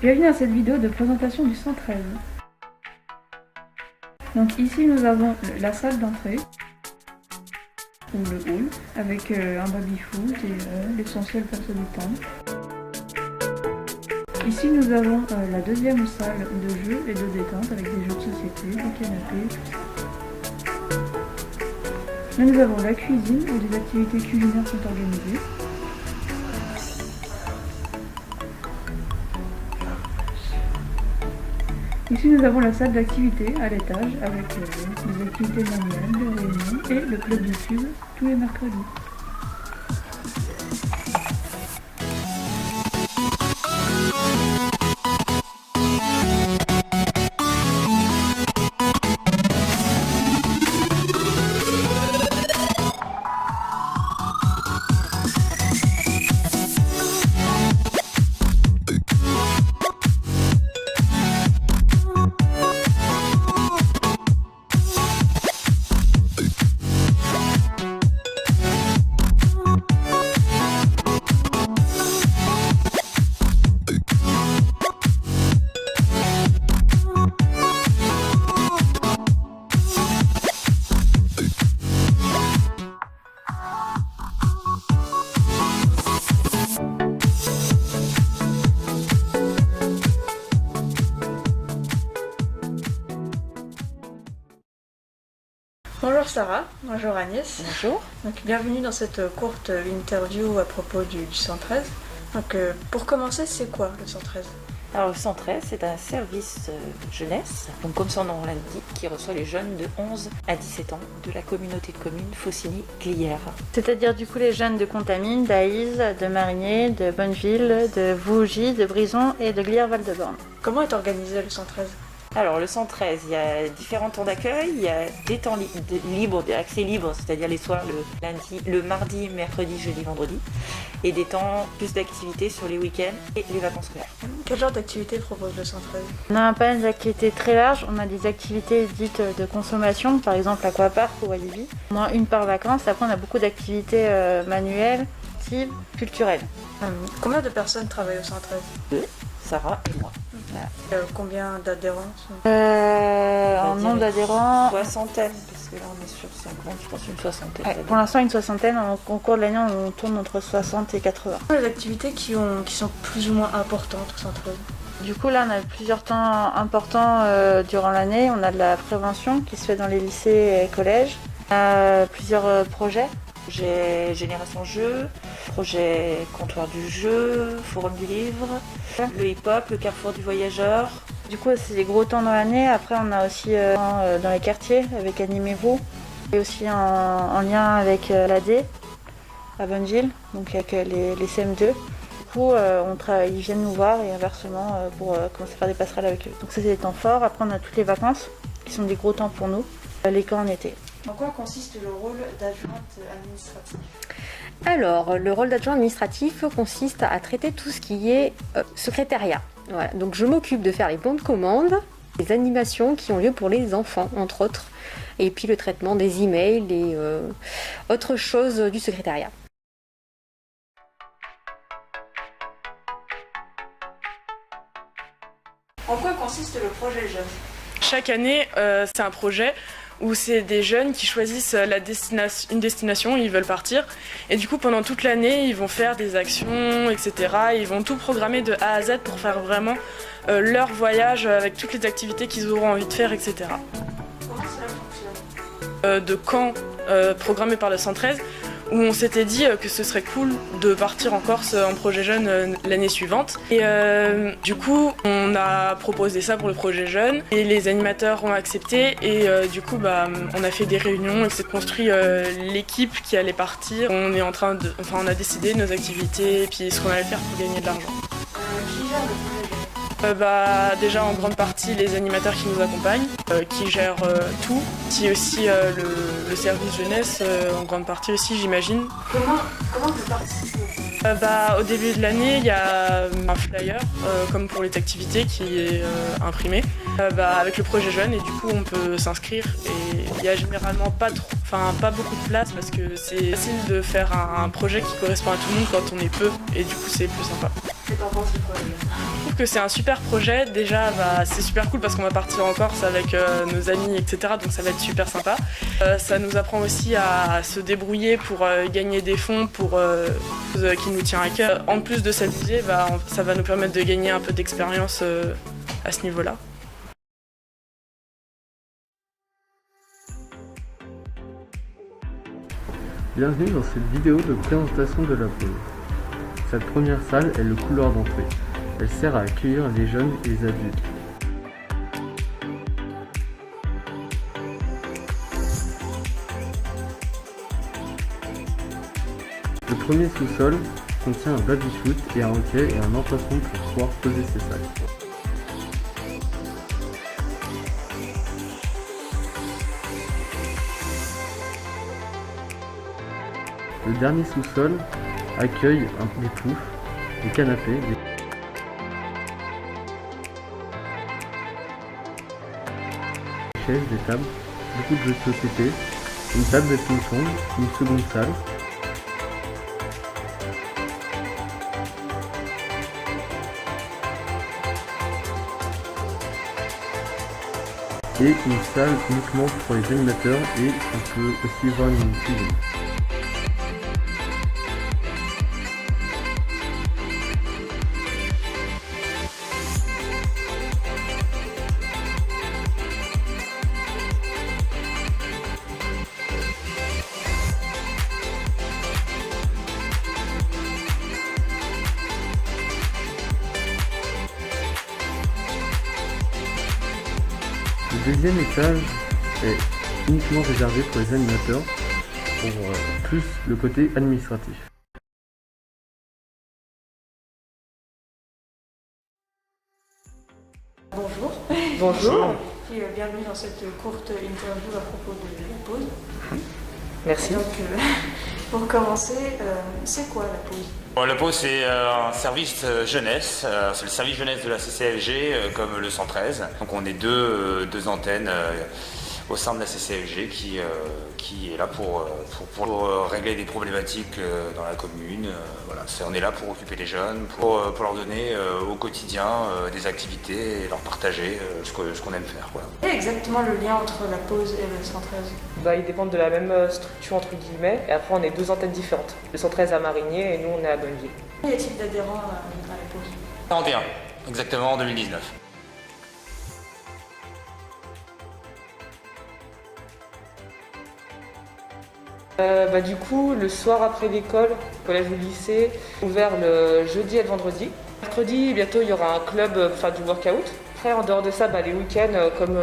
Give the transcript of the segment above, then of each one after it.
Bienvenue à cette vidéo de présentation du 113. Donc ici nous avons la salle d'entrée, ou le hall, avec un baby-foot et l'essentiel pour se détendre. Ici nous avons la deuxième salle de jeu et de détente avec des jeux de société, des canapés. Là nous avons la cuisine où des activités culinaires sont organisées. Ici nous avons la salle d'activité à l'étage avec des activités manuelles, des réunions et le club YouTube tous les mercredis. Bonjour Sarah, bonjour Agnès. Bonjour. Donc, bienvenue dans cette courte interview à propos du 113. Donc, pour commencer, c'est quoi le 113 ? Alors le 113, c'est un service jeunesse, donc comme son nom l'indique, qui reçoit les jeunes de 11 à 17 ans de la communauté de communes Faucigny-Glières. C'est-à-dire du coup les jeunes de Contamine, d'Aïs, de Marigné, de Bonneville, de Vougy, de Brison et de Glières-Val-de-Borne. Comment est organisé le 113 ? Alors le 113, il y a différents temps d'accueil, il y a des temps libres, d'accès libre, c'est-à-dire les soirs, le mardi, mercredi, jeudi, vendredi, et des temps plus d'activités sur les week-ends et les vacances scolaires. Quel genre d'activité propose le 113 ? On a un panel d'activités très large, on a des activités dites de consommation, par exemple aquapark ou Walibi. Au moins une par vacances, après on a beaucoup d'activités manuelles, actives, culturelles. Combien de personnes travaillent au 113 ? Deux, Sarah et moi. Combien d'adhérents ? En nombre d'adhérents, Soixantaine, parce que là on est sur 50, je pense une soixantaine. pour l'instant une soixantaine, au cours de l'année on tourne entre 60 et 80. Les activités qui sont plus ou moins importantes au 113 ? Du coup, là, on a plusieurs temps importants durant l'année. On a de la prévention qui se fait dans les lycées et collèges. On a plusieurs projets. Projet Génération Jeu, projet Comptoir du Jeu, Forum du Livre, le hip-hop, le Carrefour du Voyageur. Du coup, c'est des gros temps dans l'année. Après, on a aussi dans les quartiers avec Animez-vous. Et aussi en lien avec l'AD à Bonneville, donc avec les CM2. Du coup, ils viennent nous voir et inversement pour commencer à faire des passerelles avec eux. Donc ça, c'est des temps forts. Après, on a toutes les vacances qui sont des gros temps pour nous. Les camps en été. En quoi consiste le rôle d'adjointe administrative ? Alors, le rôle d'adjoint administratif consiste à traiter tout ce qui est secrétariat. Voilà. Donc, je m'occupe de faire les bons de commande, les animations qui ont lieu pour les enfants, entre autres, et puis le traitement des emails et autres choses du secrétariat. En quoi consiste le projet jeune ? Chaque année, c'est un projet où c'est des jeunes qui choisissent une destination, ils veulent partir. Et du coup, pendant toute l'année, ils vont faire des actions, etc. Ils vont tout programmer de A à Z pour faire vraiment leur voyage avec toutes les activités qu'ils auront envie de faire, etc. Comment cela fonctionne ? De camps programmés par le 113, où on s'était dit que ce serait cool de partir en Corse en projet jeune l'année suivante. Et du coup, on a proposé ça pour le projet jeune et les animateurs ont accepté et du coup, on a fait des réunions et c'est construit l'équipe qui allait partir. On a décidé nos activités et puis ce qu'on allait faire pour gagner de l'argent. Qui gère le projet jeune ? Déjà en grande partie les animateurs qui nous accompagnent, qui gèrent tout, puis aussi le service jeunesse en grande partie aussi j'imagine. Comment vous participez ? Au début de l'année il y a un flyer comme pour les activités qui est imprimé avec le projet jeune et du coup on peut s'inscrire et il y a généralement pas trop, enfin pas beaucoup de place parce que c'est facile de faire un projet qui correspond à tout le monde quand on est peu et du coup c'est plus sympa. Qu'est-ce que t'en penses du projet? Je trouve que c'est un super projet. Déjà, c'est super cool parce qu'on va partir en Corse avec nos amis, etc. Donc ça va être super sympa. Ça nous apprend aussi à se débrouiller pour gagner des fonds pour chose qui nous tient à cœur. En plus de s'amuser, ça va nous permettre de gagner un peu d'expérience à ce niveau-là. Bienvenue dans cette vidéo de présentation de la pause. Cette première salle est le couloir d'entrée. Elle sert à accueillir les jeunes et les adultes. Le premier sous-sol contient un baby-foot et un hockey et un emplacement pour pouvoir poser ses sacs. Le dernier sous-sol accueille des poufs, des canapés, des chaises, des tables, beaucoup de jeux de société, une table de ping-pong, une seconde salle. Et une salle uniquement pour les animateurs et on peut aussi voir une cuisine. Le deuxième étage est uniquement réservé pour les animateurs, pour plus le côté administratif. Bonjour. Bonjour. Et bienvenue dans cette courte interview à propos de la pause. Merci. Donc, pour commencer, c'est quoi la pause? Bon, la pause, c'est un service jeunesse, c'est le service jeunesse de la CCFG comme le 113. Donc on est deux antennes au sein de la CCFG qui est là pour régler des problématiques dans la commune. Voilà. On est là pour occuper les jeunes, pour leur donner au quotidien des activités et leur partager ce qu'on aime faire. Voilà. Quel est exactement le lien entre la pause et le 113? Ils dépendent de la même structure entre guillemets, et après on est deux antennes différentes. Le 113 à Marigné et nous on est à Bonneville. Combien y a-t-il d'adhérents à la pause? 41, exactement en 2019. Du coup, le soir après l'école, collège ou lycée, ouvert le jeudi et le vendredi. Mercredi, bientôt il y aura un club du workout. Après, en dehors de ça, les week-ends, comme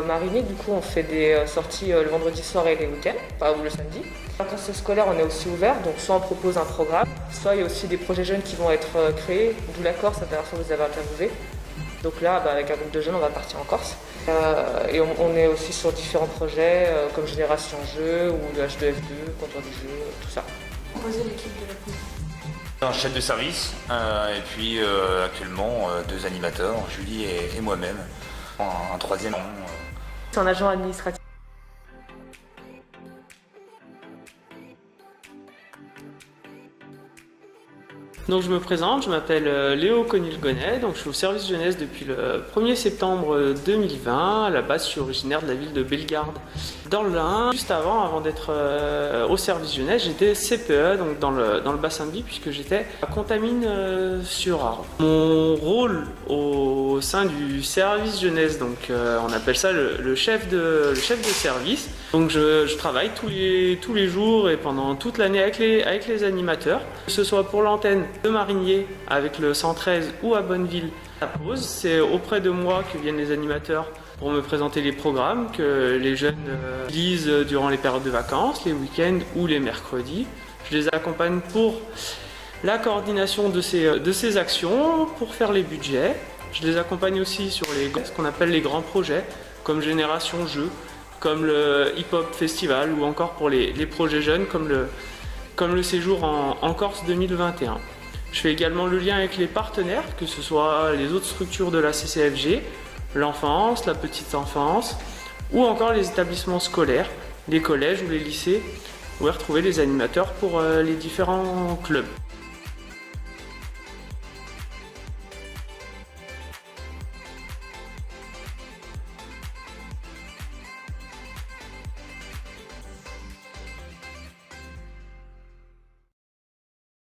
Marigny, du coup, on fait des sorties le vendredi soir et les week-ends, ou le samedi. En vacances scolaires, on est aussi ouvert, donc soit on propose un programme, soit il y a aussi des projets jeunes qui vont être créés, d'où la Corse, la dernière fois vous avez interviewé. Donc là, avec un groupe de jeunes, on va partir en Corse. Et on est aussi sur différents projets, comme Génération Jeux, ou le H2F2, Comptoir du jeu, tout ça. Composer l'équipe de la pause. Un chef de service, et puis actuellement deux animateurs, Julie et moi-même. Un troisième. C'est un agent administratif. Donc je me présente, je m'appelle Léo Conil-Gonnet, donc je suis au service jeunesse depuis le 1er septembre 2020. À la base, je suis originaire de la ville de Bellegarde, dans le Lin. Juste avant d'être au service jeunesse, j'étais CPE, donc dans le bassin de vie, puisque j'étais à Contamine-sur-Arve. Mon rôle au sein du service jeunesse, donc on appelle ça le chef de service. Donc je travaille tous les jours et pendant toute l'année avec les animateurs, que ce soit pour l'antenne de Marigné avec le 113 ou à Bonneville. La pause, c'est auprès de moi que viennent les animateurs pour me présenter les programmes que les jeunes lisent durant les périodes de vacances, les week-ends ou les mercredis. Je les accompagne pour la coordination de ces actions, pour faire les budgets. Je les accompagne aussi sur ce qu'on appelle les grands projets, comme Génération Jeux, comme le Hip Hop Festival ou encore pour les projets jeunes comme le séjour en Corse 2021. Je fais également le lien avec les partenaires, que ce soit les autres structures de la CCFG, l'enfance, la petite enfance ou encore les établissements scolaires les collèges ou les lycées, où retrouver les animateurs pour les différents clubs.